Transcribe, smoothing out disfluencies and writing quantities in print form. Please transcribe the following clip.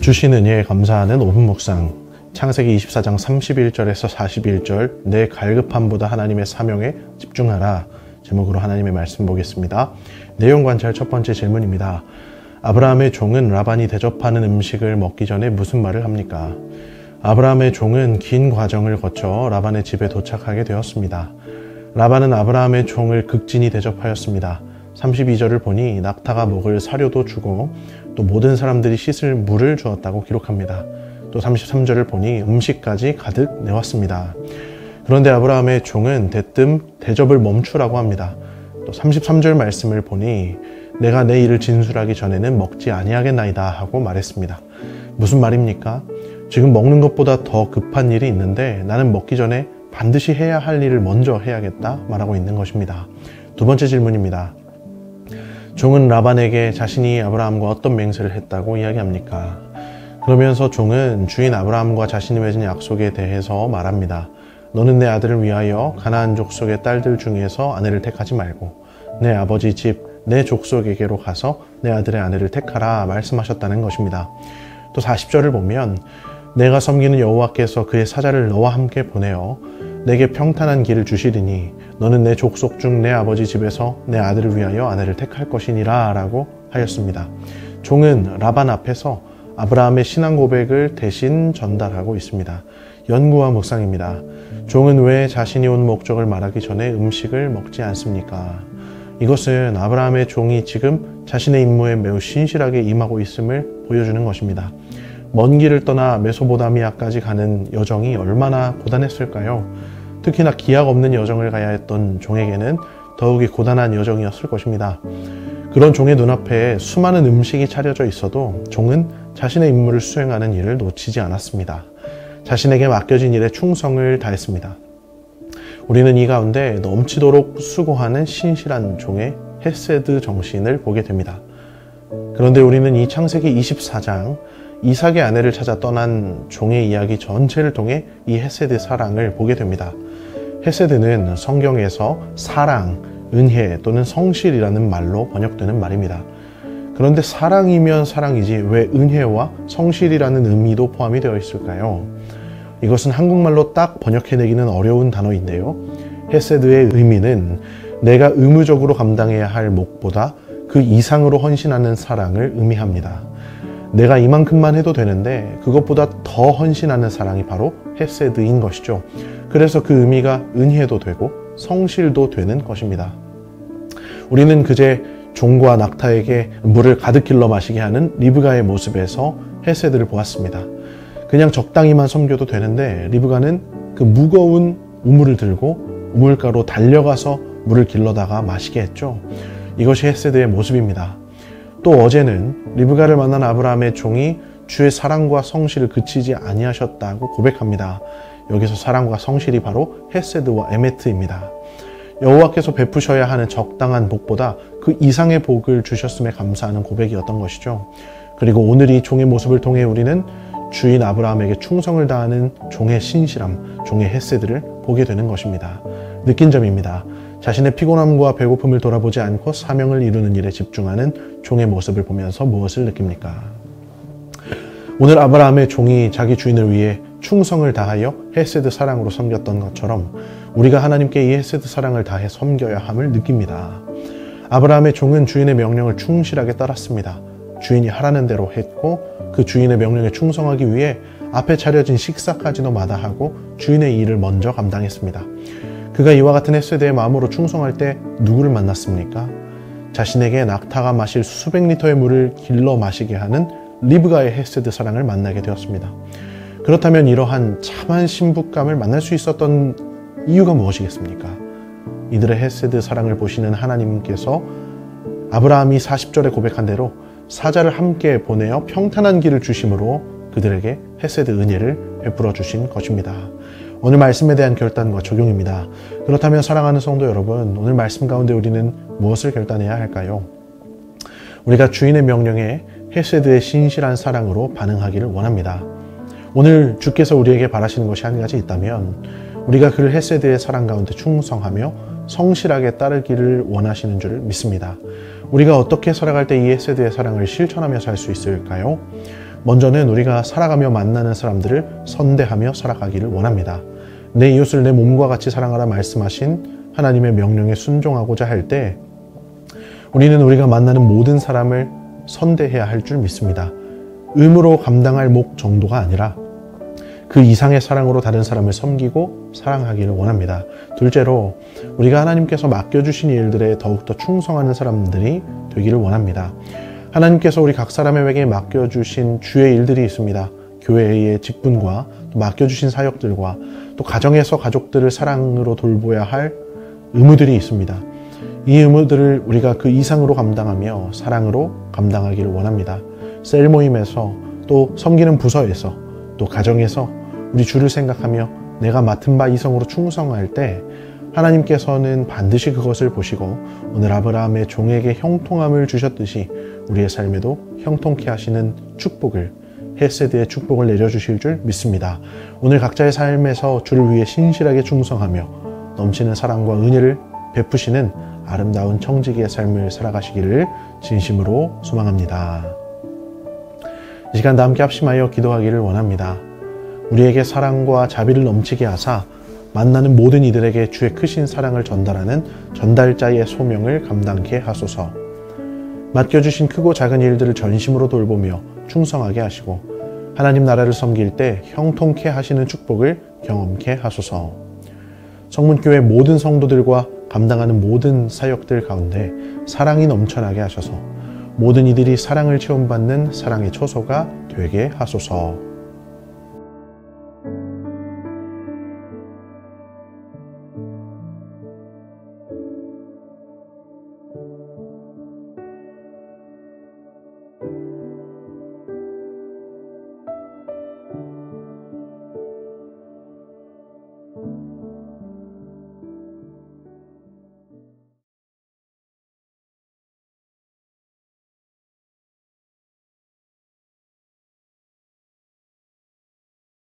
주신 은혜에 감사하는 5분 묵상. 창세기 24장 31절에서 41절 내 갈급함보다 하나님의 사명에 집중하라 제목으로 하나님의 말씀 보겠습니다. 내용 관찰 첫 번째 질문입니다. 아브라함의 종은 라반이 대접하는 음식을 먹기 전에 무슨 말을 합니까? 아브라함의 종은 긴 과정을 거쳐 라반의 집에 도착하게 되었습니다. 라반은 아브라함의 종을 극진히 대접하였습니다. 32절을 보니 낙타가 먹을 사료도 주고 또 모든 사람들이 씻을 물을 주었다고 기록합니다. 또 33절을 보니 음식까지 가득 내왔습니다. 그런데 아브라함의 종은 대뜸 대접을 멈추라고 합니다. 또 33절 말씀을 보니 내가 내 일을 진술하기 전에는 먹지 아니하겠나이다 하고 말했습니다. 무슨 말입니까? 지금 먹는 것보다 더 급한 일이 있는데 나는 먹기 전에 반드시 해야 할 일을 먼저 해야겠다 말하고 있는 것입니다. 두 번째 질문입니다. 종은 라반에게 자신이 아브라함과 어떤 맹세를 했다고 이야기합니까? 그러면서 종은 주인 아브라함과 자신이 맺은 약속에 대해서 말합니다. 너는 내 아들을 위하여 가나안 족속의 딸들 중에서 아내를 택하지 말고 내 아버지 집, 내 족속에게로 가서 내 아들의 아내를 택하라 말씀하셨다는 것입니다. 또 40절을 보면 내가 섬기는 여호와께서 그의 사자를 너와 함께 보내어 내게 평탄한 길을 주시리니 너는 내 족속 중 내 아버지 집에서 내 아들을 위하여 아내를 택할 것이니라 라고 하였습니다. 종은 라반 앞에서 아브라함의 신앙 고백을 대신 전달하고 있습니다. 연구와 묵상입니다. 종은 왜 자신이 온 목적을 말하기 전에 음식을 먹지 않습니까? 이것은 아브라함의 종이 지금 자신의 임무에 매우 신실하게 임하고 있음을 보여주는 것입니다. 먼 길을 떠나 메소포타미아까지 가는 여정이 얼마나 고단했을까요? 특히나 기약 없는 여정을 가야 했던 종에게는 더욱이 고단한 여정이었을 것입니다. 그런 종의 눈앞에 수많은 음식이 차려져 있어도 종은 자신의 임무를 수행하는 일을 놓치지 않았습니다. 자신에게 맡겨진 일에 충성을 다했습니다. 우리는 이 가운데 넘치도록 수고하는 신실한 종의 헤세드 정신을 보게 됩니다. 그런데 우리는 이 창세기 24장 이삭의 아내를 찾아 떠난 종의 이야기 전체를 통해 이 헤세드 사랑을 보게 됩니다. 헤세드는 성경에서 사랑, 은혜 또는 성실이라는 말로 번역되는 말입니다. 그런데 사랑이면 사랑이지 왜 은혜와 성실이라는 의미도 포함이 되어 있을까요? 이것은 한국말로 딱 번역해내기는 어려운 단어인데요. 헤세드의 의미는 내가 의무적으로 감당해야 할 몫보다 그 이상으로 헌신하는 사랑을 의미합니다. 내가 이만큼만 해도 되는데 그것보다 더 헌신하는 사랑이 바로 헤세드인 것이죠. 그래서 그 의미가 은혜도 되고 성실도 되는 것입니다. 우리는 그제 종과 낙타에게 물을 가득 길러 마시게 하는 리브가의 모습에서 헤세드를 보았습니다. 그냥 적당히만 섬겨도 되는데 리브가는 그 무거운 우물을 들고 우물가로 달려가서 물을 길러다가 마시게 했죠. 이것이 헤세드의 모습입니다. 또 어제는 리브가를 만난 아브라함의 종이 주의 사랑과 성실을 그치지 아니하셨다고 고백합니다. 여기서 사랑과 성실이 바로 헤세드와 에메트입니다. 여호와께서 베푸셔야 하는 적당한 복보다 그 이상의 복을 주셨음에 감사하는 고백이었던 것이죠. 그리고 오늘 이 종의 모습을 통해 우리는 주인 아브라함에게 충성을 다하는 종의 신실함, 종의 헤세드를 보게 되는 것입니다. 느낀 점입니다. 자신의 피곤함과 배고픔을 돌아보지 않고 사명을 이루는 일에 집중하는 종의 모습을 보면서 무엇을 느낍니까? 오늘 아브라함의 종이 자기 주인을 위해 충성을 다하여 헤세드 사랑으로 섬겼던 것처럼 우리가 하나님께 이 헤세드 사랑을 다해 섬겨야 함을 느낍니다. 아브라함의 종은 주인의 명령을 충실하게 따랐습니다. 주인이 하라는 대로 했고 그 주인의 명령에 충성하기 위해 앞에 차려진 식사까지도 마다하고 주인의 일을 먼저 감당했습니다. 그가 이와 같은 헤세드의 마음으로 충성할 때 누구를 만났습니까? 자신에게 낙타가 마실 수백 리터의 물을 길러 마시게 하는 리브가의 헤세드 사랑을 만나게 되었습니다. 그렇다면 이러한 참한 신부감을 만날 수 있었던 이유가 무엇이겠습니까? 이들의 헤세드 사랑을 보시는 하나님께서 아브라함이 40절에 고백한 대로 사자를 함께 보내어 평탄한 길을 주심으로 그들에게 헤세드 은혜를 베풀어 주신 것입니다. 오늘 말씀에 대한 결단과 적용입니다. 그렇다면 사랑하는 성도 여러분, 오늘 말씀 가운데 우리는 무엇을 결단해야 할까요? 우리가 주인의 명령에 헤세드의 신실한 사랑으로 반응하기를 원합니다. 오늘 주께서 우리에게 바라시는 것이 한 가지 있다면 우리가 그 헤세드의 사랑 가운데 충성하며 성실하게 따르기를 원하시는 줄 믿습니다. 우리가 어떻게 살아갈 때 이 헤세드의 사랑을 실천하며 살 수 있을까요? 먼저는 우리가 살아가며 만나는 사람들을 선대하며 살아가기를 원합니다. 내 이웃을 내 몸과 같이 사랑하라 말씀하신 하나님의 명령에 순종하고자 할 때 우리는 우리가 만나는 모든 사람을 선대해야 할 줄 믿습니다. 의무로 감당할 목 정도가 아니라 그 이상의 사랑으로 다른 사람을 섬기고 사랑하기를 원합니다. 둘째로 우리가 하나님께서 맡겨주신 일들에 더욱더 충성하는 사람들이 되기를 원합니다. 하나님께서 우리 각 사람에게 맡겨주신 주의 일들이 있습니다. 교회의 직분과 또 맡겨주신 사역들과 또 가정에서 가족들을 사랑으로 돌보아야 할 의무들이 있습니다. 이 의무들을 우리가 그 이상으로 감당하며 사랑으로 감당하기를 원합니다. 셀 모임에서 또 섬기는 부서에서 또 가정에서 우리 주를 생각하며 내가 맡은 바 이성으로 충성할 때 하나님께서는 반드시 그것을 보시고 오늘 아브라함의 종에게 형통함을 주셨듯이 우리의 삶에도 형통케 하시는 축복을, 헤세드의 축복을 내려주실 줄 믿습니다. 오늘 각자의 삶에서 주를 위해 신실하게 충성하며 넘치는 사랑과 은혜를 베푸시는 아름다운 청지기의 삶을 살아가시기를 진심으로 소망합니다. 이 시간 다 함께 합심하여 기도하기를 원합니다. 우리에게 사랑과 자비를 넘치게 하사 만나는 모든 이들에게 주의 크신 사랑을 전달하는 전달자의 소명을 감당케 하소서. 맡겨주신 크고 작은 일들을 전심으로 돌보며 충성하게 하시고 하나님 나라를 섬길 때 형통케 하시는 축복을 경험케 하소서. 성문교회 모든 성도들과 감당하는 모든 사역들 가운데 사랑이 넘쳐나게 하셔서 모든 이들이 사랑을 체험받는 사랑의 초소가 되게 하소서.